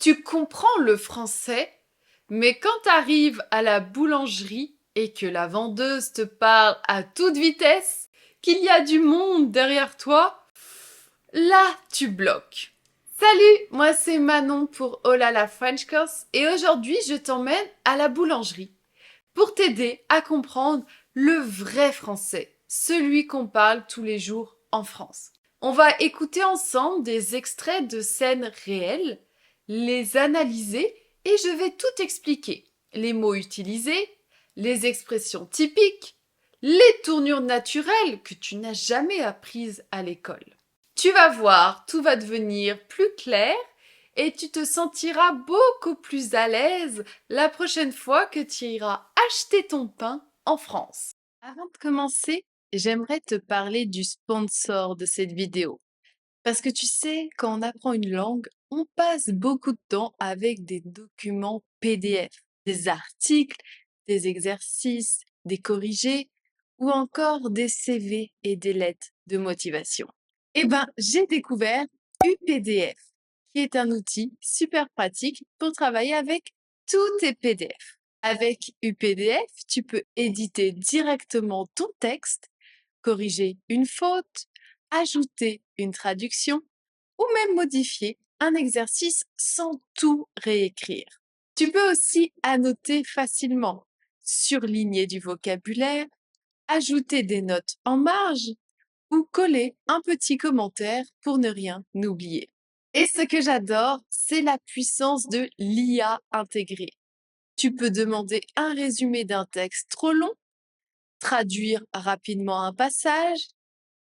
Tu comprends le français, mais quand tu arrives à la boulangerie et que la vendeuse te parle à toute vitesse, qu'il y a du monde derrière toi, là tu bloques. Salut, moi c'est Manon pour Hola la French Course et aujourd'hui je t'emmène à la boulangerie pour t'aider à comprendre le vrai français, celui qu'on parle tous les jours en France. On va écouter ensemble des extraits de scènes réelles, les analyser et je vais tout expliquer. Les mots utilisés, les expressions typiques, les tournures naturelles que tu n'as jamais apprises à l'école. Tu vas voir, tout va devenir plus clair et tu te sentiras beaucoup plus à l'aise la prochaine fois que tu iras acheter ton pain en France. Avant de commencer, j'aimerais te parler du sponsor de cette vidéo. Parce que tu sais, quand on apprend une langue, on passe beaucoup de temps avec des documents PDF, des articles, des exercices, des corrigés ou encore des CV et des lettres de motivation. Eh ben, j'ai découvert UPDF, qui est un outil super pratique pour travailler avec tous tes PDF. Avec UPDF, tu peux éditer directement ton texte, corriger une faute, ajouter une traduction ou même modifier un exercice sans tout réécrire. Tu peux aussi annoter facilement, surligner du vocabulaire, ajouter des notes en marge ou coller un petit commentaire pour ne rien oublier. Et ce que j'adore, c'est la puissance de l'IA intégrée. Tu peux demander un résumé d'un texte trop long, traduire rapidement un passage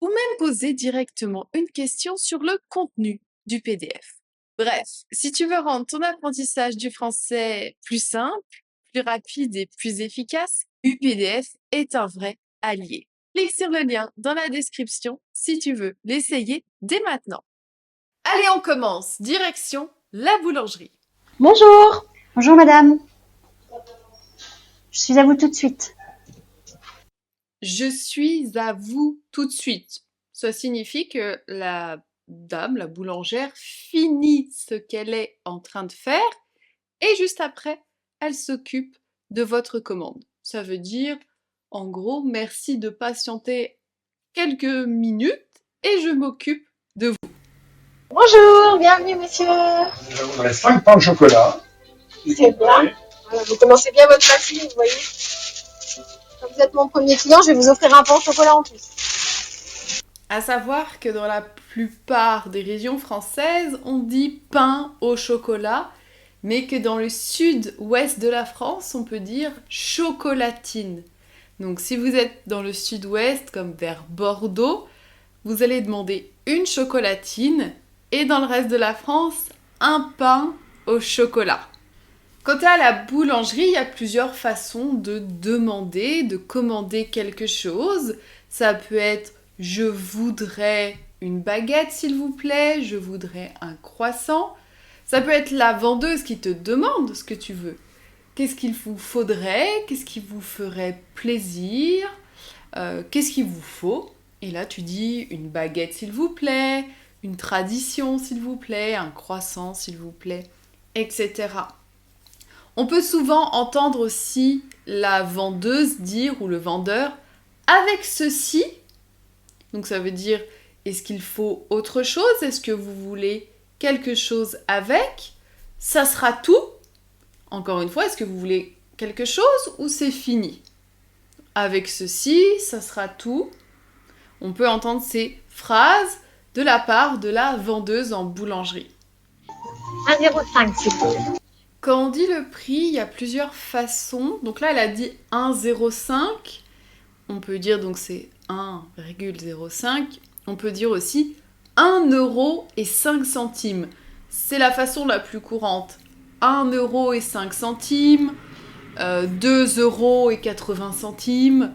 ou même poser directement une question sur le contenu du PDF. Bref, si tu veux rendre ton apprentissage du français plus simple, plus rapide et plus efficace, UPDF est un vrai allié. Clique sur le lien dans la description si tu veux l'essayer dès maintenant. Allez, on commence. Direction la boulangerie. Bonjour, bonjour madame. Je suis à vous tout de suite. Je suis à vous tout de suite. Ça signifie que la dame, la boulangère, finit ce qu'elle est en train de faire et juste après, elle s'occupe de votre commande. Ça veut dire, en gros, merci de patienter quelques minutes et je m'occupe de vous. Bonjour, bienvenue monsieur. On a 5 pains au chocolat. C'est bien. Voilà, vous commencez bien votre matinée, vous voyez. Quand vous êtes mon premier client, je vais vous offrir un pain au chocolat en plus. À savoir que dans la plupart des régions françaises, on dit pain au chocolat, mais que dans le sud-ouest de la France, on peut dire chocolatine. Donc si vous êtes dans le sud-ouest, comme vers Bordeaux, vous allez demander une chocolatine et dans le reste de la France, un pain au chocolat. Quant à la boulangerie, il y a plusieurs façons de demander, de commander quelque chose. Ça peut être « je voudrais une baguette s'il vous plaît »,« je voudrais un croissant ». Ça peut être la vendeuse qui te demande ce que tu veux. Qu'est-ce qu'il vous faudrait? Qu'est-ce qui vous ferait plaisir? Qu'est-ce qu'il vous faut? Et là, tu dis une baguette s'il vous plaît, une tradition s'il vous plaît, un croissant s'il vous plaît, etc. On peut souvent entendre aussi la vendeuse dire ou le vendeur avec ceci. Donc ça veut dire est-ce qu'il faut autre chose? Est-ce que vous voulez quelque chose avec? Ça sera tout. Encore une fois, est-ce que vous voulez quelque chose ou c'est fini? Avec ceci, ça sera tout. On peut entendre ces phrases de la part de la vendeuse en boulangerie. 1,05 s'il vous plaît. Quand on dit le prix, il y a plusieurs façons. Donc là, elle a dit 1,05. On peut dire donc c'est 1,05. On peut dire aussi 1,05 €. C'est la façon la plus courante. 1,05 €, 2,80 €.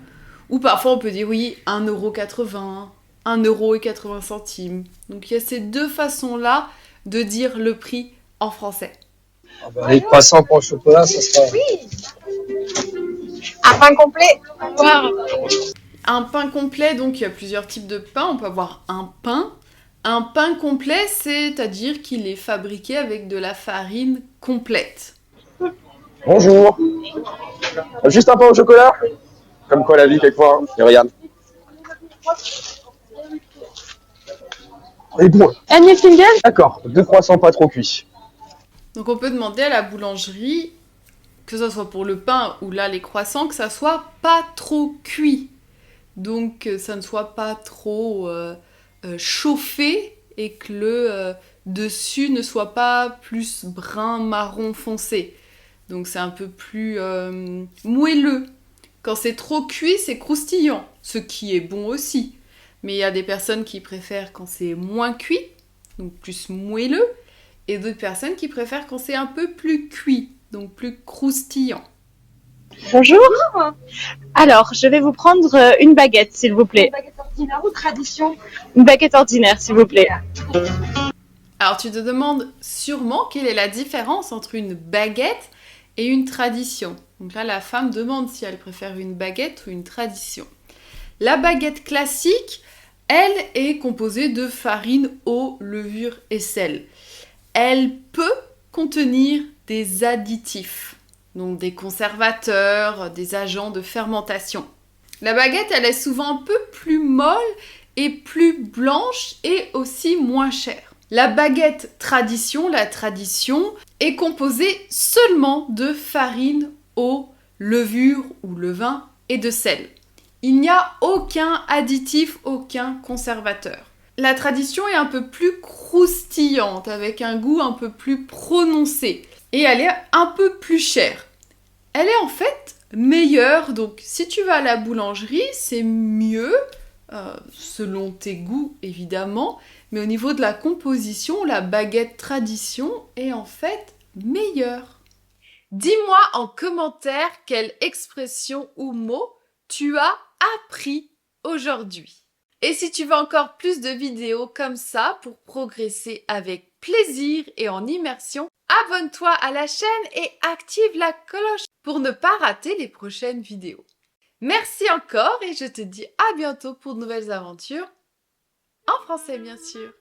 Ou parfois on peut dire oui, 1,80 €, 1,80 €. Donc il y a ces deux façons-là de dire le prix en français. Ah ben, les croissants pour le chocolat, ça sera. Oui. Un pain complet. Au revoir. Un pain complet, donc il y a plusieurs types de pain. On peut avoir un pain, Un pain complet, c'est-à-dire qu'il est fabriqué avec de la farine complète. Bonjour. Juste un pain au chocolat? Comme quoi la vie, quelquefois. Hein. Et regarde. Et bon. Annie Finger? D'accord. 2 croissants pas trop cuits. Donc on peut demander à la boulangerie, que ce soit pour le pain ou là les croissants, que ça soit pas trop cuit. Donc que ça ne soit pas trop chauffé et que le dessus ne soit pas plus brun marron foncé. Donc c'est un peu plus moelleux. Quand c'est trop cuit, c'est croustillant, ce qui est bon aussi. Mais il y a des personnes qui préfèrent quand c'est moins cuit, donc plus moelleux, et d'autres personnes qui préfèrent quand c'est un peu plus cuit, donc plus croustillant. Bonjour. Alors, je vais vous prendre une baguette, s'il vous plaît. Une baguette ordinaire ou tradition? Une baguette ordinaire, s'il vous plaît. Alors tu te demandes sûrement quelle est la différence entre une baguette et une tradition. Donc là, la femme demande si elle préfère une baguette ou une tradition. La baguette classique, elle est composée de farine, eau, levure et sel. Elle peut contenir des additifs, donc des conservateurs, des agents de fermentation. La baguette, elle est souvent un peu plus molle et plus blanche et aussi moins chère. La baguette tradition, la tradition, est composée seulement de farine, eau, levure ou levain et de sel. Il n'y a aucun additif, aucun conservateur. La tradition est un peu plus croustillante, avec un goût un peu plus prononcé. Et elle est un peu plus chère. Elle est en fait meilleure, donc si tu vas à la boulangerie, c'est mieux, selon tes goûts évidemment, mais au niveau de la composition, la baguette tradition est en fait meilleure. Dis-moi en commentaire quelle expression ou mot tu as appris aujourd'hui. Et si tu veux encore plus de vidéos comme ça pour progresser avec plaisir et en immersion, abonne-toi à la chaîne et active la cloche pour ne pas rater les prochaines vidéos. Merci encore et je te dis à bientôt pour de nouvelles aventures, en français bien sûr.